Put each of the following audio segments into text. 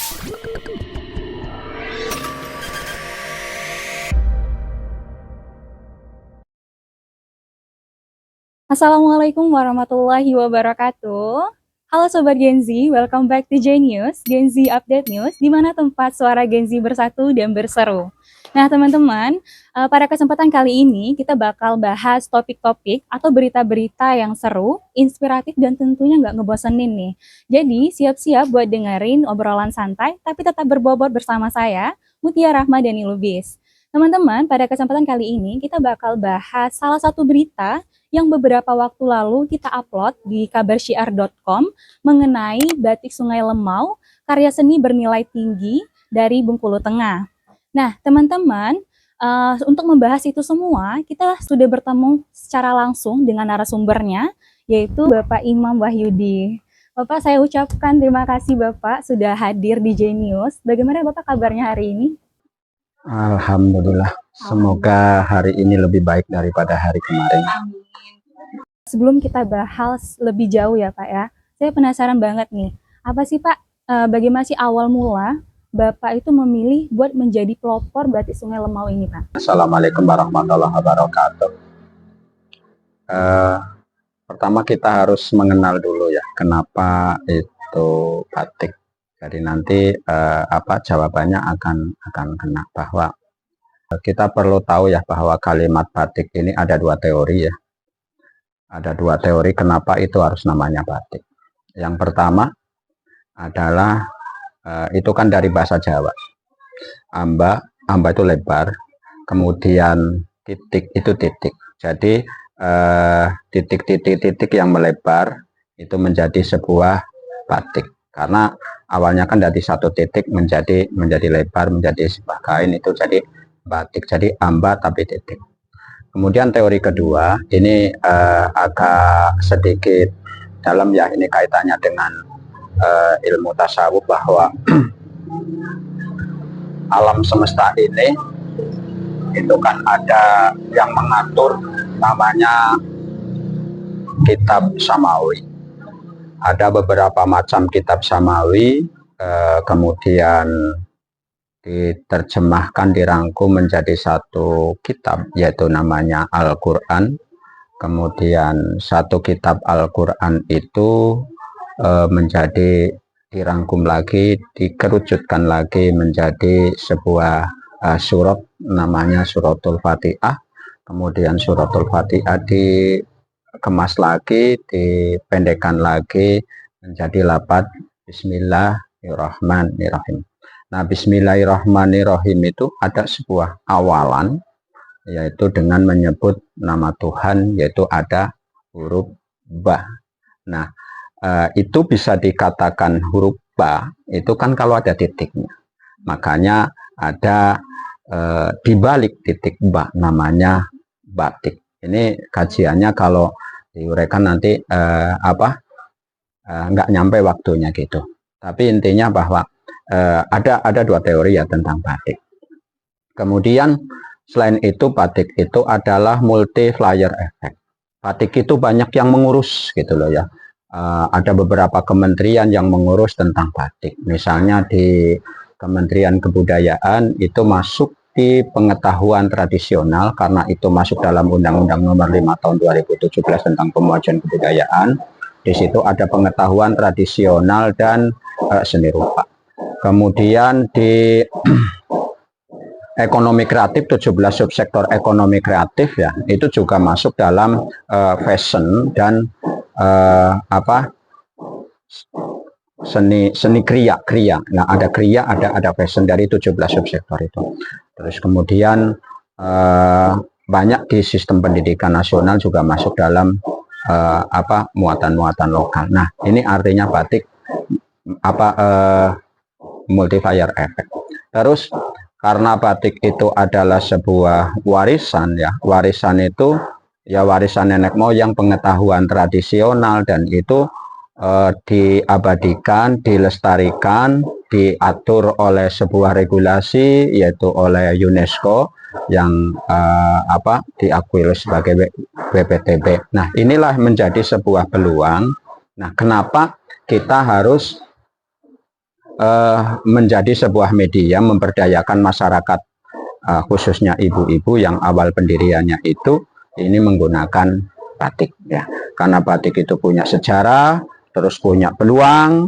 Assalamualaikum warahmatullahi wabarakatuh. Halo Sobat Gen Z, welcome back to Genius, Gen Z Update News, di mana tempat suara Gen Z bersatu dan berseru. Nah teman-teman, pada kesempatan kali ini kita bakal bahas topik-topik atau berita-berita yang seru, inspiratif, dan tentunya nggak ngebosenin nih. Jadi siap-siap buat dengerin obrolan santai, tapi tetap berbobot bersama saya, Mutia Rahma Dani Lubis. Teman-teman, pada kesempatan kali ini kita bakal bahas salah satu berita yang beberapa waktu lalu kita upload di kabarsyiar.com mengenai batik Sungai Lemau, karya seni bernilai tinggi dari Bengkulu Tengah. Nah, teman-teman, untuk membahas itu semua, kita sudah bertemu secara langsung dengan narasumbernya, yaitu Bapak Imam Wahyudi. Bapak, saya ucapkan terima kasih Bapak sudah hadir di Genius. Bagaimana Bapak kabarnya hari ini? Alhamdulillah, semoga hari ini lebih baik daripada hari kemarin. Sebelum kita bahas lebih jauh ya Pak ya, saya penasaran banget nih, apa sih Pak, bagaimana sih awal mula Bapak itu memilih buat menjadi pelopor batik Sungai Lemau ini Pak? Assalamualaikum warahmatullahi wabarakatuh. Pertama kita harus mengenal dulu ya, kenapa itu batik. Jadi nanti jawabannya akan kena bahwa kita perlu tahu ya bahwa kalimat batik ini ada dua teori ya. Ada dua teori kenapa itu harus namanya batik. Yang pertama adalah itu kan dari bahasa Jawa. Amba itu lebar, kemudian titik itu titik. Jadi titik-titik yang melebar itu menjadi sebuah batik. Karena awalnya kan dari satu titik menjadi lebar, menjadi sebuah kain, itu jadi batik. Jadi amba tapi titik. Kemudian teori kedua ini agak sedikit dalam ya, ini kaitannya dengan ilmu tasawuf bahwa alam semesta ini itu kan ada yang mengatur, namanya kitab samawi. Ada beberapa macam kitab samawi, kemudian diterjemahkan, dirangkum menjadi satu kitab, yaitu namanya Al-Quran. Kemudian satu kitab Al-Quran itu menjadi dirangkum lagi, dikerucutkan lagi menjadi sebuah surat, namanya Suratul Fatihah. Kemudian Suratul Fatihah dikemas lagi, dipendekkan lagi menjadi lafaz Bismillahirrahmanirrahim. Nah, Bismillahirrahmanirrahim itu ada sebuah awalan, yaitu dengan menyebut nama Tuhan, yaitu ada huruf ba. Nah, itu bisa dikatakan huruf ba, itu kan kalau ada titiknya. Makanya ada di balik titik ba, namanya batik. Ini kajiannya kalau diuraikan nanti nggak nyampe waktunya gitu. Tapi intinya bahwa ada dua teori ya tentang batik. Kemudian selain itu batik itu adalah multi flyer effect. Batik itu banyak yang mengurus gitu loh ya. Ada beberapa kementerian yang mengurus tentang batik. Misalnya di Kementerian Kebudayaan itu masuk di pengetahuan tradisional karena itu masuk dalam Undang-Undang Nomor 5 Tahun 2017 tentang Pemajuan Kebudayaan. Di situ ada pengetahuan tradisional dan seni rupa. Kemudian di ekonomi kreatif, 17 subsektor ekonomi kreatif ya, itu juga masuk dalam fashion dan seni kriya. Nah, ada kriya, ada fashion dari 17 subsektor itu. Terus kemudian banyak di sistem pendidikan nasional juga masuk dalam muatan-muatan lokal. Nah, ini artinya batik multiplier effect. Terus karena batik itu adalah sebuah warisan ya, warisan itu ya warisan nenek moyang, pengetahuan tradisional, dan itu diabadikan, dilestarikan, diatur oleh sebuah regulasi yaitu oleh UNESCO yang diakui sebagai WPTB. Nah, inilah menjadi sebuah peluang. Nah, kenapa kita harus menjadi sebuah media memberdayakan masyarakat, khususnya ibu-ibu yang awal pendiriannya itu ini menggunakan batik ya, karena batik itu punya sejarah, terus punya peluang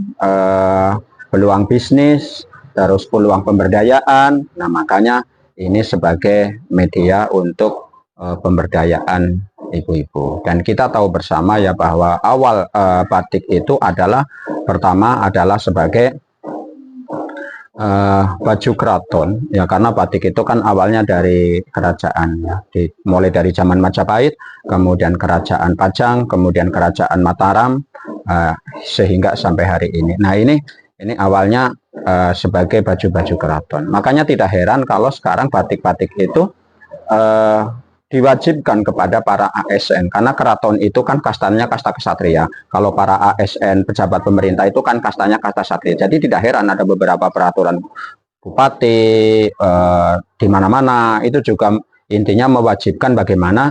bisnis, terus peluang pemberdayaan. Nah, makanya ini sebagai media untuk pemberdayaan ibu-ibu. Dan kita tahu bersama ya bahwa awal batik itu adalah pertama adalah sebagai baju keraton ya, karena batik itu kan awalnya dari kerajaan ya, mulai dari zaman Majapahit, kemudian kerajaan Pajang, kemudian kerajaan Mataram, sehingga sampai hari ini. Nah, ini awalnya sebagai baju-baju keraton. Makanya tidak heran kalau sekarang batik-batik itu diwajibkan kepada para ASN, karena keraton itu kan kastanya kasta kesatria. Kalau para ASN pejabat pemerintah itu kan kastanya kasta satria. Jadi tidak heran ada beberapa peraturan bupati di mana-mana itu juga intinya mewajibkan bagaimana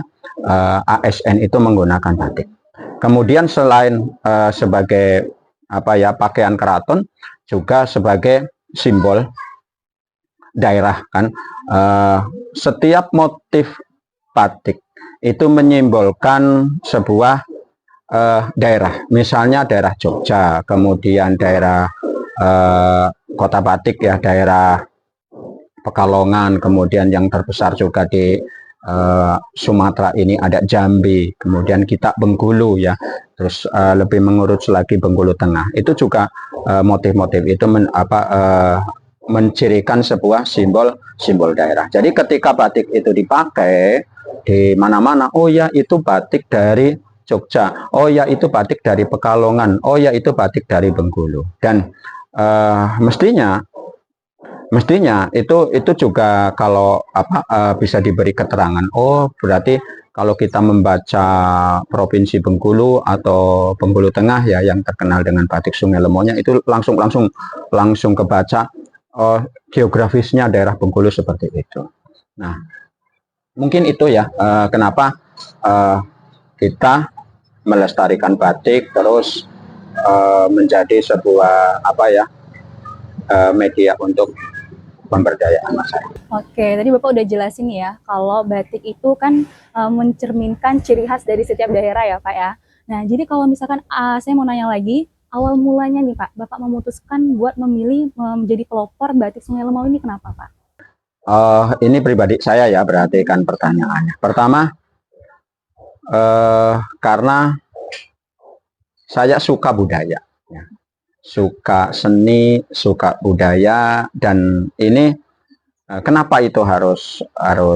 ASN itu menggunakan batik. Kemudian selain sebagai pakaian keraton, juga sebagai simbol daerah kan. Setiap motif batik itu menyimbolkan sebuah daerah, misalnya daerah Jogja, kemudian daerah kota batik ya, daerah Pekalongan, kemudian yang terbesar juga di Sumatera ini ada Jambi, kemudian kita Bengkulu ya, terus lebih mengurut lagi Bengkulu Tengah. Itu juga motif-motif itu mencirikan sebuah simbol daerah. Jadi ketika batik itu dipakai di mana-mana, oh ya itu batik dari Jogja, oh ya itu batik dari Pekalongan, oh ya itu batik dari Bengkulu. Dan mestinya itu juga kalau bisa diberi keterangan, oh berarti kalau kita membaca Provinsi Bengkulu atau Bengkulu Tengah ya, yang terkenal dengan batik Sungai Lemonya, itu langsung kebaca geografisnya daerah Bengkulu seperti itu. Nah, mungkin itu ya kenapa kita melestarikan batik terus menjadi sebuah media untuk pemberdayaan masyarakat. Oke, tadi Bapak udah jelasin ya kalau batik itu kan mencerminkan ciri khas dari setiap daerah ya Pak ya. Nah, jadi kalau misalkan saya mau nanya lagi, awal mulanya nih Pak, Bapak memutuskan buat memilih menjadi pelopor batik Sungai Lemau ini kenapa Pak? Ini pribadi saya ya, berarti kan pertanyaannya. Pertama, karena saya suka budaya, ya. Suka seni, suka budaya, dan ini kenapa itu harus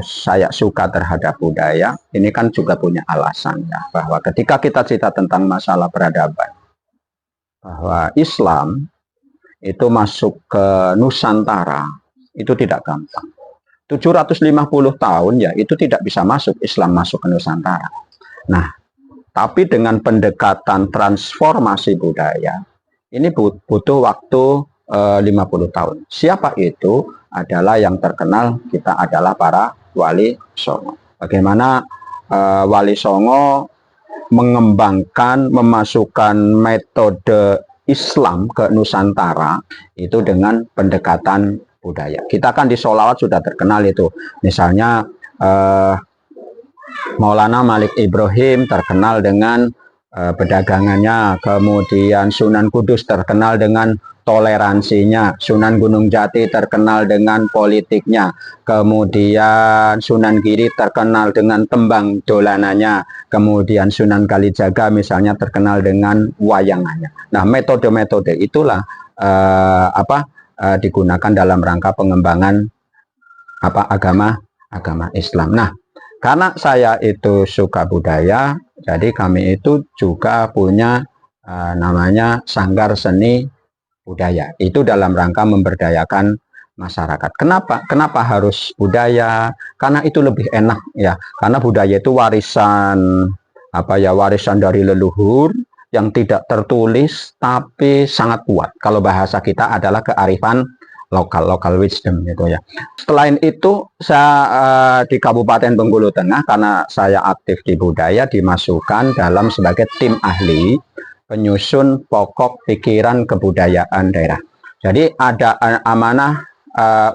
saya suka terhadap budaya? Ini kan juga punya alasan ya, bahwa ketika kita cerita tentang masalah peradaban, bahwa Islam itu masuk ke Nusantara itu tidak gampang. 750 tahun ya itu tidak bisa masuk, Islam masuk ke Nusantara. Nah, tapi dengan pendekatan transformasi budaya ini butuh waktu 50 tahun. Siapa itu? Adalah yang terkenal kita adalah para Wali Songo. Bagaimana Wali Songo mengembangkan, memasukkan metode Islam ke Nusantara itu dengan pendekatan budaya. Kita kan di Sholawat sudah terkenal itu. Misalnya Maulana Malik Ibrahim terkenal dengan pedagangannya, kemudian Sunan Kudus terkenal dengan toleransinya, Sunan Gunung Jati terkenal dengan politiknya, kemudian Sunan Giri terkenal dengan tembang dolanannya, kemudian Sunan Kalijaga misalnya terkenal dengan wayangannya. Nah, metode-metode itulah digunakan dalam rangka pengembangan agama Islam. Nah, karena saya itu suka budaya, jadi kami itu juga punya namanya Sanggar Seni Budaya. Itu dalam rangka memberdayakan masyarakat. Kenapa harus budaya? Karena itu lebih enak ya. Karena budaya itu warisan warisan dari leluhur yang tidak tertulis tapi sangat kuat. Kalau bahasa kita adalah kearifan local wisdom gitu ya. Selain itu saya di Kabupaten Bengkulu Tengah, karena saya aktif di budaya, dimasukkan dalam sebagai tim ahli penyusun pokok pikiran kebudayaan daerah. Jadi ada amanah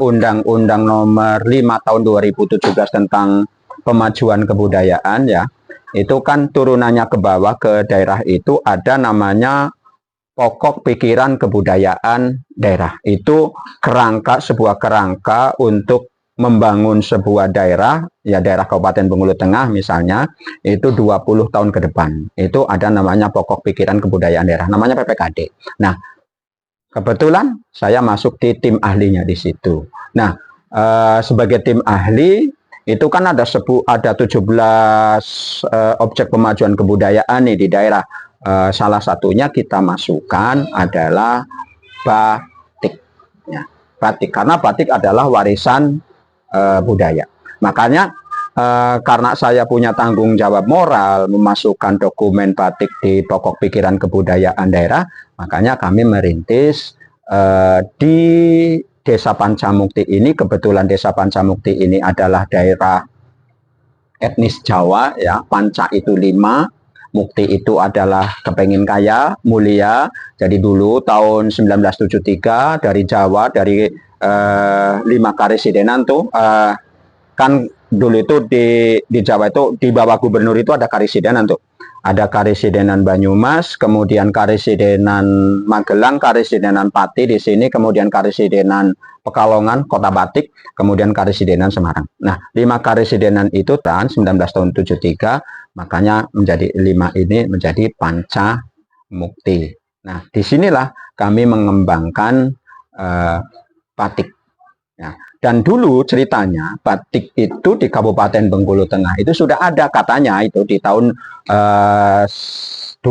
Undang-Undang Nomor 5 Tahun 2017 tentang pemajuan kebudayaan ya. Itu kan turunannya ke bawah ke daerah itu ada namanya pokok pikiran kebudayaan daerah. Itu sebuah kerangka untuk membangun sebuah daerah, ya daerah Kabupaten Bengkulu Tengah misalnya, itu 20 tahun ke depan. Itu ada namanya pokok pikiran kebudayaan daerah, namanya PPKD. Nah, kebetulan saya masuk di tim ahlinya di situ. Nah, sebagai tim ahli, itu kan ada 17 objek pemajuan kebudayaan nih di daerah. Salah satunya kita masukkan adalah batik. Ya, batik, karena batik adalah warisan budaya. Makanya karena saya punya tanggung jawab moral memasukkan dokumen batik di pokok pikiran kebudayaan daerah, makanya kami merintis di Desa Pancamukti ini. Kebetulan Desa Pancamukti ini adalah daerah etnis Jawa ya. Panca itu 5, Mukti itu adalah kepengin kaya, mulia. Jadi dulu tahun 1973 dari Jawa, dari 5 karesidenan tuh, kan dulu itu di Jawa itu di bawah gubernur itu ada karesidenan tuh. Ada karesidenan Banyumas, kemudian karesidenan Magelang, karesidenan Pati di sini, kemudian karesidenan Pekalongan, Kota Batik, kemudian karesidenan Semarang. Nah, 5 karesidenan itu tahun 1973, makanya menjadi 5 ini menjadi Panca Mukti. Nah, disinilah kami mengembangkan batik. Ya. Dan dulu ceritanya batik itu di Kabupaten Bengkulu Tengah itu sudah ada katanya itu di tahun 2012.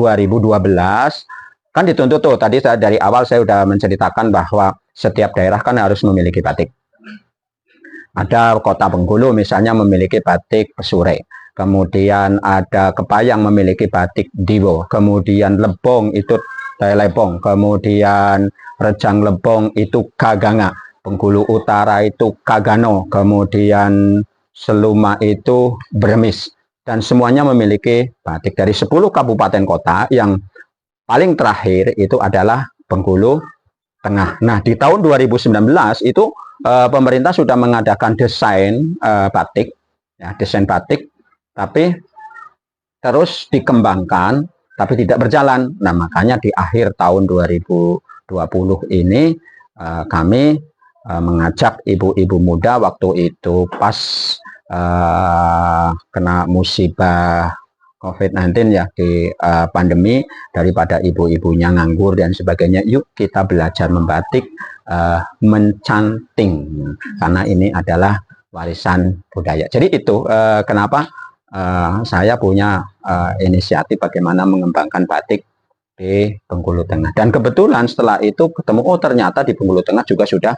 Kan dituntut tuh, tadi dari awal saya sudah menceritakan bahwa setiap daerah kan harus memiliki batik. Ada Kota Bengkulu misalnya memiliki batik Pesure. Kemudian ada Kepayang memiliki batik Diwo. Kemudian Lebong itu Telebong. Kemudian Rejang Lebong itu Gaganga. Bengkulu Utara itu Kagano. Kemudian Seluma itu Bremis. Dan semuanya memiliki batik. Dari 10 kabupaten kota, yang paling terakhir itu adalah Bengkulu Tengah. Nah, di tahun 2019 itu pemerintah sudah mengadakan desain batik, ya, desain batik, tapi terus dikembangkan, tapi tidak berjalan. Nah, makanya di akhir tahun 2020 ini kami mengajak ibu-ibu muda waktu itu pas kena musibah COVID-19 ya, di pandemi, daripada ibu-ibunya nganggur dan sebagainya, yuk kita belajar membatik, mencanting, karena ini adalah warisan budaya. Jadi itu kenapa saya punya inisiatif bagaimana mengembangkan batik di Bengkulu Tengah. Dan kebetulan setelah itu ketemu, oh ternyata di Bengkulu Tengah juga sudah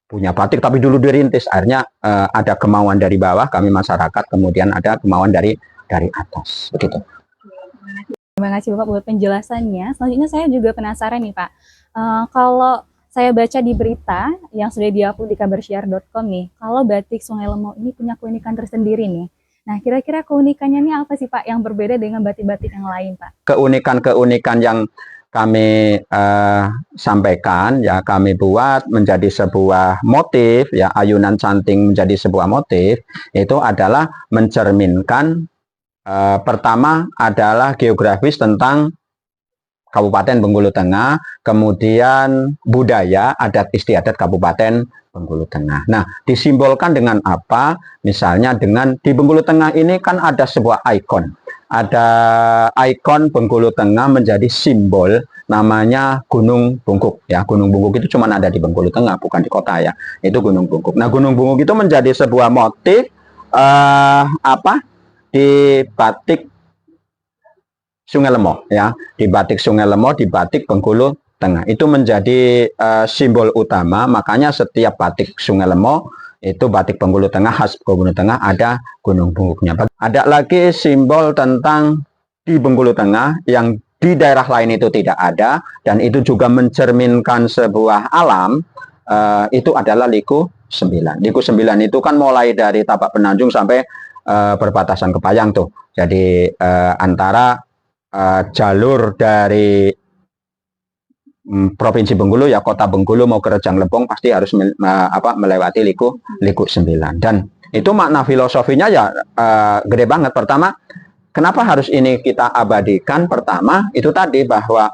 punya batik, tapi dulu dirintis. Akhirnya ada kemauan dari bawah, kami masyarakat, kemudian ada kemauan dari atas, begitu. Terima kasih Bapak buat penjelasannya. Selanjutnya saya juga penasaran nih Pak, kalau saya baca di berita yang sudah diupload di kabarsiar.com nih, kalau batik Sungai Lemo ini punya keunikan tersendiri nih. Nah, kira-kira keunikannya ini apa sih Pak yang berbeda dengan batik-batik yang lain Pak? Keunikan-keunikan yang kami sampaikan, ya kami buat menjadi sebuah motif, ya ayunan canting menjadi sebuah motif, itu adalah mencerminkan pertama adalah geografis tentang Kabupaten Bengkulu Tengah, kemudian budaya adat istiadat Kabupaten Bengkulu Tengah. Nah, disimbolkan dengan apa? Misalnya dengan di Bengkulu Tengah ini kan ada sebuah ikon. Ada ikon Bengkulu Tengah menjadi simbol, namanya Gunung Bungkuk. Ya, Gunung Bungkuk itu cuma ada di Bengkulu Tengah, bukan di kota ya. Itu Gunung Bungkuk. Nah, Gunung Bungkuk itu menjadi sebuah motif di batik Sungai Lemo, ya, di batik Sungai Lemo, di batik Bengkulu Tengah. Itu menjadi simbol utama. Makanya setiap batik Sungai Lemo itu batik Bengkulu Tengah, khas Bengkulu Tengah, ada Gunung Bungkuknya. Ada lagi simbol tentang di Bengkulu Tengah yang di daerah lain itu tidak ada, dan itu juga mencerminkan sebuah alam, itu adalah Liku 9. Liku 9 itu kan mulai dari Tapak Penanjung sampai perbatasan Kepayang tuh. Jadi antara jalur dari Provinsi Bengkulu ya, kota Bengkulu mau ke Rejang Lebong pasti harus melewati Liku 9. Dan itu makna filosofinya ya gede banget. Pertama, kenapa harus ini kita abadikan? Pertama, itu tadi bahwa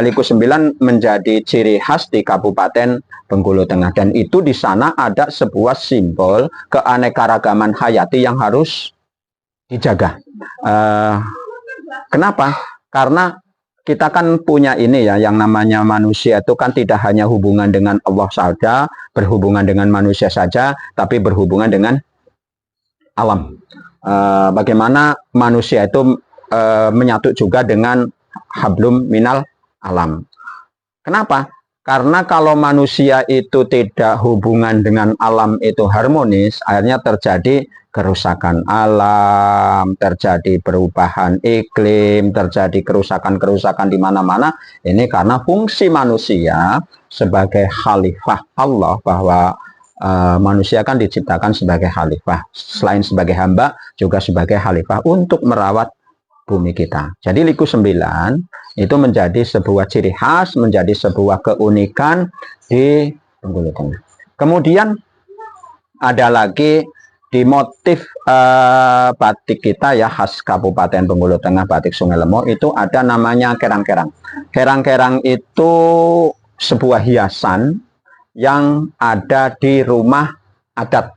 Liku 9 menjadi ciri khas di Kabupaten Bengkulu Tengah, dan itu di sana ada sebuah simbol keanekaragaman hayati yang harus dijaga. Kenapa? Karena kita kan punya ini ya, yang namanya manusia itu kan tidak hanya hubungan dengan Allah saja, berhubungan dengan manusia saja, tapi berhubungan dengan alam. Bagaimana manusia itu menyatu juga dengan hablum minal alam. Kenapa? Karena kalau manusia itu tidak hubungan dengan alam itu harmonis, akhirnya terjadi kerusakan alam, terjadi perubahan iklim, terjadi kerusakan-kerusakan di mana-mana. Ini karena fungsi manusia sebagai khalifah Allah, bahwa manusia kan diciptakan sebagai khalifah, selain sebagai hamba juga sebagai khalifah untuk merawat bumi kita. Jadi Liku 9 itu menjadi sebuah ciri khas, menjadi sebuah keunikan di Bengkulu Tengah. Kemudian ada lagi di motif batik kita ya, khas Kabupaten Bengkulu Tengah, batik Sungai Lemo, itu ada namanya kerang-kerang. Kerang-kerang itu sebuah hiasan yang ada di rumah adat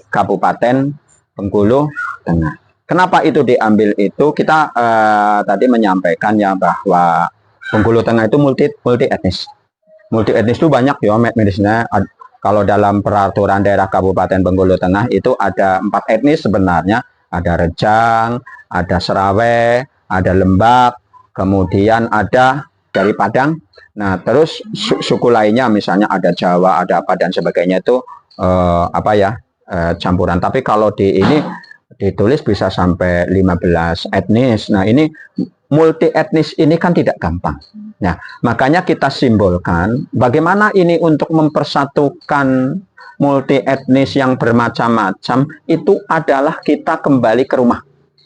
Kabupaten Bengkulu Tengah. Kenapa itu diambil? Itu kita tadi menyampaikan ya, bahwa Bengkulu Tengah itu multi etnis. Multi etnis itu banyak ya medisnya. Kalau dalam peraturan daerah Kabupaten Bengkulu Tengah itu ada 4 etnis sebenarnya. Ada Rejang, ada Serawe, ada Lembak, kemudian ada dari Padang. Nah, terus suku lainnya misalnya ada Jawa, ada apa dan sebagainya, itu campuran. Tapi kalau di ini ditulis bisa sampai 15 etnis. Nah, ini multi etnis ini kan tidak gampang. Nah, makanya kita simbolkan bagaimana ini untuk mempersatukan multi etnis yang bermacam-macam, itu adalah kita kembali ke rumah.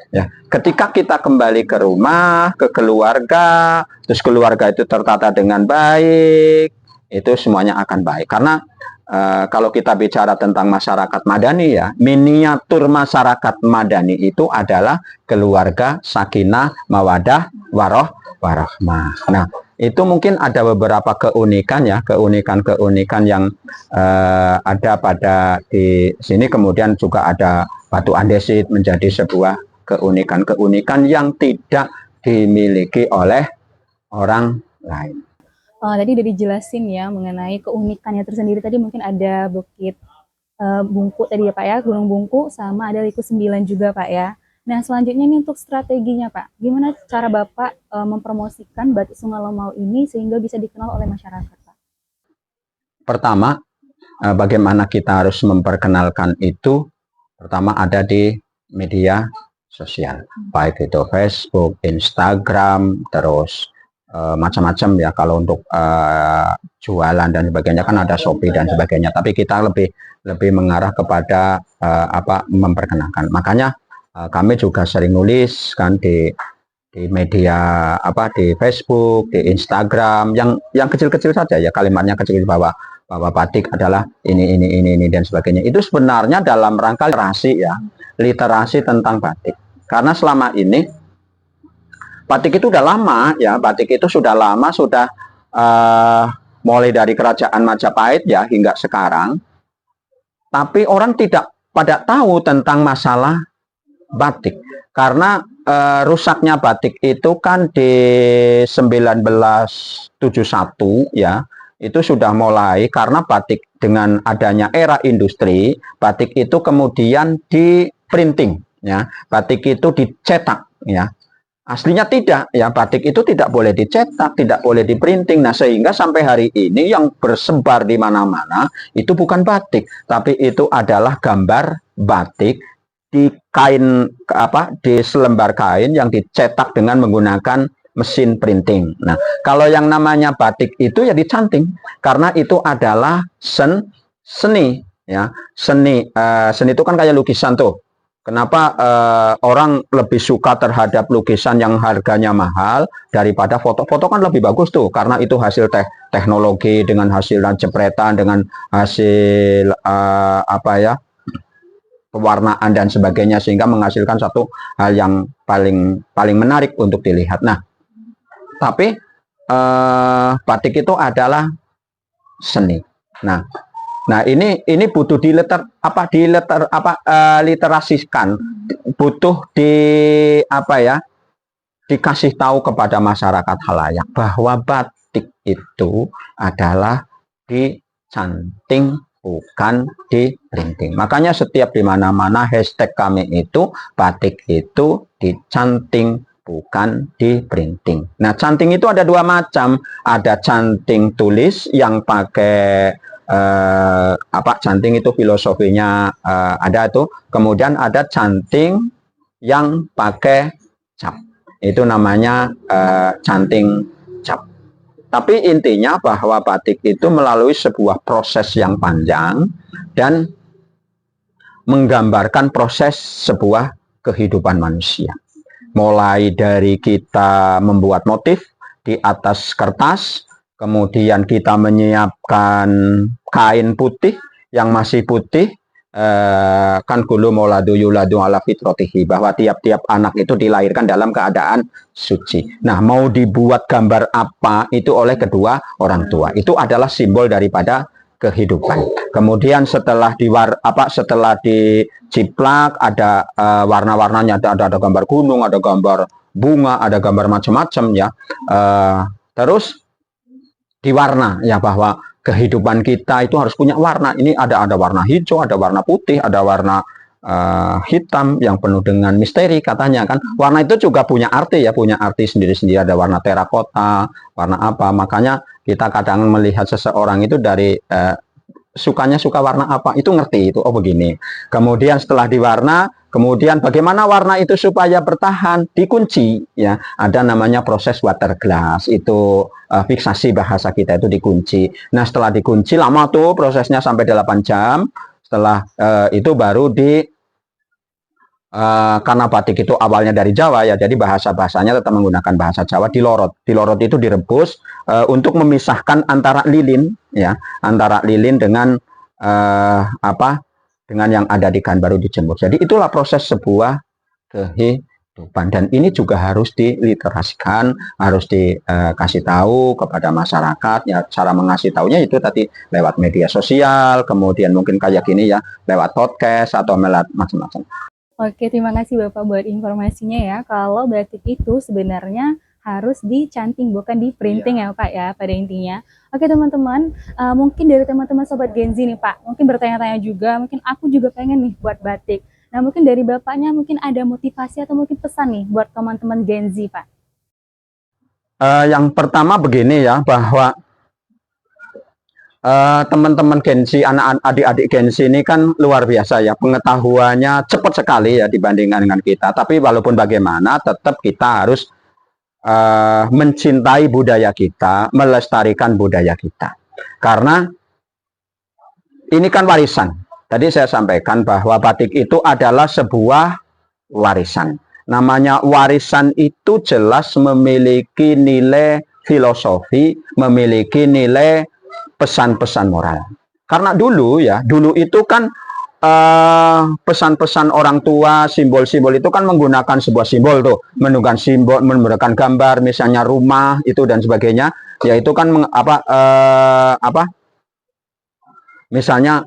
Ya, ketika kita kembali ke rumah, ke keluarga, terus keluarga itu tertata dengan baik, itu semuanya akan baik. Karena kalau kita bicara tentang masyarakat madani ya, miniatur masyarakat madani itu adalah keluarga, sakinah, mawadah, warahmah. Nah, itu mungkin ada beberapa keunikan ya, keunikan yang ada pada di sini. Kemudian juga ada batu andesit menjadi sebuah keunikan yang tidak dimiliki oleh orang lain. Tadi udah dijelasin ya mengenai keunikannya tersendiri. Tadi mungkin ada Bukit Bungku tadi ya Pak ya, Gunung Bungku, sama ada Liku 9 juga Pak ya. Nah, selanjutnya nih untuk strateginya Pak, gimana cara Bapak mempromosikan batik Sungai Lemo ini sehingga bisa dikenal oleh masyarakat Pak? Pertama, bagaimana kita harus memperkenalkan itu? Pertama ada di media sosial, baik itu Facebook, Instagram, terus macam-macam ya. Kalau untuk jualan dan sebagainya kan ada Shopee dan sebagainya, tapi kita lebih mengarah kepada memperkenalkan. Makanya kami juga sering nulis kan di media di Facebook, di Instagram, yang kecil-kecil saja ya, kalimatnya kecil, bahwa batik adalah ini dan sebagainya. Itu sebenarnya dalam rangka literasi tentang batik. Karena selama ini batik itu udah lama ya, batik itu sudah lama, sudah mulai dari kerajaan Majapahit ya hingga sekarang. Tapi orang tidak pada tahu tentang masalah batik. Karena rusaknya batik itu kan di 1971 ya, itu sudah mulai karena batik dengan adanya era industri, batik itu kemudian di printing ya, batik itu dicetak ya. Aslinya tidak ya, batik itu tidak boleh dicetak, tidak boleh diprinting. Nah, sehingga sampai hari ini yang bersebar di mana-mana itu bukan batik, tapi itu adalah gambar batik di kain di selembar kain yang dicetak dengan menggunakan mesin printing. Nah, kalau yang namanya batik itu ya dicanting, karena itu adalah seni ya. Seni itu kan kayak lukisan tuh. Kenapa orang lebih suka terhadap lukisan yang harganya mahal daripada foto? Foto kan lebih bagus tuh, karena itu hasil teknologi dengan hasil jepretan, dengan hasil apa ya, pewarnaan dan sebagainya, sehingga menghasilkan satu hal yang paling menarik untuk dilihat. Nah, tapi batik itu adalah seni. Nah, ini butuh literasikan, butuh dikasih tahu kepada masyarakat halayak bahwa batik itu adalah dicanting, bukan di printing. Makanya setiap di mana-mana hashtag kami itu batik itu dicanting, bukan di printing. Nah, canting itu ada dua macam, ada canting tulis yang pakai canting itu filosofinya ada tuh. Kemudian ada canting yang pakai cap. Itu namanya canting cap. Tapi intinya bahwa batik itu melalui sebuah proses yang panjang dan menggambarkan proses sebuah kehidupan manusia. Mulai dari kita membuat motif di atas kertas, kemudian kita menyiapkan kain putih yang masih putih, kan kulu mauladu yuladu ala fitrotihi, bahwa tiap-tiap anak itu dilahirkan dalam keadaan suci. Nah, mau dibuat gambar apa itu oleh kedua orang tua, itu adalah simbol daripada kehidupan. Kemudian setelah diciplak, ada warna-warnanya, ada gambar gunung, ada gambar bunga, ada gambar macam-macam ya. Terus diwarna ya, bahwa kehidupan kita itu harus punya warna. Ini ada warna hijau, ada warna putih, ada warna hitam yang penuh dengan misteri katanya kan. Warna itu juga punya arti ya, punya arti sendiri-sendiri. Ada warna terakota, warna apa. Makanya kita kadang melihat seseorang itu dari sukanya suka warna apa, itu ngerti itu, oh begini. Kemudian setelah diwarna, kemudian bagaimana warna itu supaya bertahan, dikunci ya. Ada namanya proses water glass, itu fiksasi bahasa kita itu dikunci. Nah, setelah dikunci lama tuh prosesnya sampai 8 jam. Setelah itu baru karena batik itu awalnya dari Jawa ya, jadi bahasanya tetap menggunakan bahasa Jawa. Dilorot itu direbus untuk memisahkan antara lilin ya, antara lilin dengan dengan yang ada di kain, baru dijemur. Jadi itulah proses sebuah kehidupan, dan ini juga harus diliterasikan, harus dikasih tahu kepada masyarakat ya. Cara mengasih tahunya itu tadi lewat media sosial, kemudian mungkin kayak gini ya, lewat podcast atau lewat macam-macam. Oke, terima kasih Bapak buat informasinya ya. Kalau batik itu sebenarnya harus dicanting, bukan di printing ya Pak ya, pada intinya. Oke teman-teman, mungkin dari teman-teman Sobat Gen Z nih Pak, mungkin bertanya-tanya juga, mungkin aku juga pengen nih buat batik. Nah mungkin dari Bapaknya mungkin ada motivasi atau mungkin pesan nih buat teman-teman Gen Z Pak. Yang pertama begini ya, bahwa teman-teman Gen Z, adik-adik Gen Z ini kan luar biasa ya, pengetahuannya cepat sekali ya dibandingkan dengan kita. Tapi walaupun bagaimana, tetap kita harus mencintai budaya kita, melestarikan budaya kita. Karena ini kan warisan. Tadi saya sampaikan bahwa batik itu adalah sebuah warisan. Namanya warisan itu jelas memiliki nilai filosofi, memiliki nilai pesan-pesan moral. Karena dulu itu kan pesan-pesan orang tua, simbol-simbol itu kan menggunakan sebuah simbol tuh, menggunakan gambar, misalnya rumah itu dan sebagainya. Yaitu kan misalnya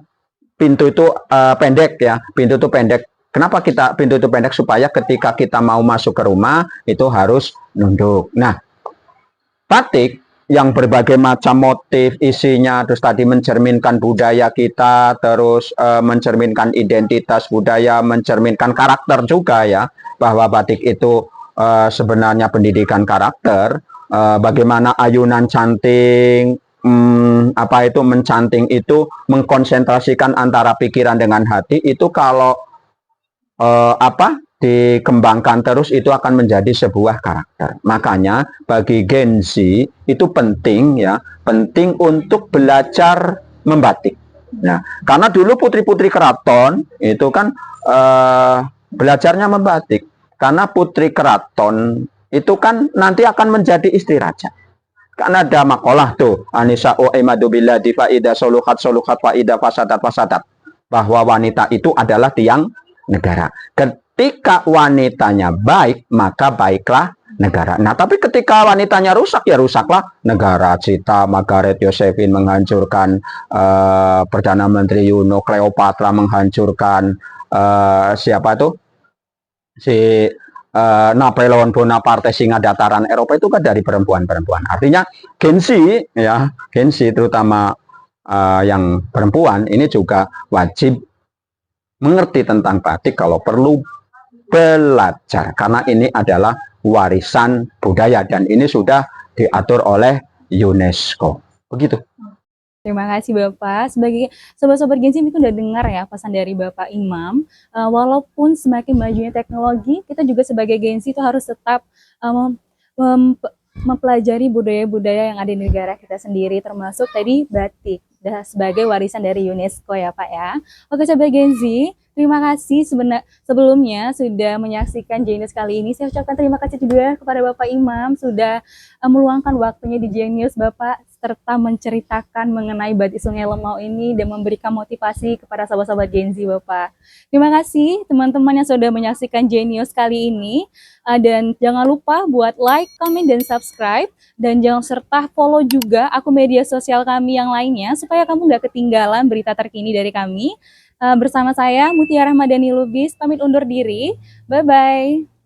pintu itu pendek ya, pintu itu pendek. Kenapa pintu itu pendek? Supaya ketika kita mau masuk ke rumah itu harus nunduk. Nah, batik yang berbagai macam motif isinya, terus tadi mencerminkan budaya kita, terus mencerminkan identitas budaya, mencerminkan karakter juga ya, bahwa batik itu sebenarnya pendidikan karakter. Bagaimana ayunan canting, mencanting itu mengkonsentrasikan antara pikiran dengan hati, itu kalau dikembangkan terus itu akan menjadi sebuah karakter. Makanya bagi Gen Z itu penting ya, penting untuk belajar membatik. Nah, karena dulu putri-putri keraton itu kan belajarnya membatik. Karena putri keraton itu kan nanti akan menjadi istri raja. Kan ada makalah tuh, Anisa imadu billadi faida soluhat soluhat faida fasadat fasadat, bahwa wanita itu adalah tiang negara. Ketika wanitanya baik, maka baiklah negara. Nah, tapi ketika wanitanya rusak, ya rusaklah negara. Sita, Margaret, Josephine menghancurkan Perdana Menteri Yuno, Cleopatra menghancurkan siapa tuh? Si Napoleon Bonaparte, singa dataran Eropa itu kan dari perempuan-perempuan. Artinya Genzi ya, Genzi terutama yang perempuan ini juga wajib mengerti tentang batik, kalau perlu belajar, karena ini adalah warisan budaya dan ini sudah diatur oleh UNESCO. Begitu. Terima kasih Bapak. Sebagai sobat-sobat Genzi itu udah dengar ya pesan dari Bapak Imam. Walaupun semakin majunya teknologi, kita juga sebagai Genzi itu harus tetap mempelajari budaya-budaya yang ada di negara kita sendiri, termasuk tadi batik sebagai warisan dari UNESCO ya Pak ya. Oke Sobat Genzi, terima kasih sebelumnya sudah menyaksikan Genius kali ini. Saya ucapkan terima kasih juga kepada Bapak Imam sudah meluangkan waktunya di Genius Bapak, serta menceritakan mengenai batik Sungai Lemau ini dan memberikan motivasi kepada sahabat-sahabat Genzi Bapak. Terima kasih teman-teman yang sudah menyaksikan Genius kali ini. Dan jangan lupa buat like, comment, dan subscribe. Dan jangan serta follow juga akun media sosial kami yang lainnya supaya kamu nggak ketinggalan berita terkini dari kami. Bersama saya Mutiara Ramadhani Lubis, pamit undur diri. Bye-bye.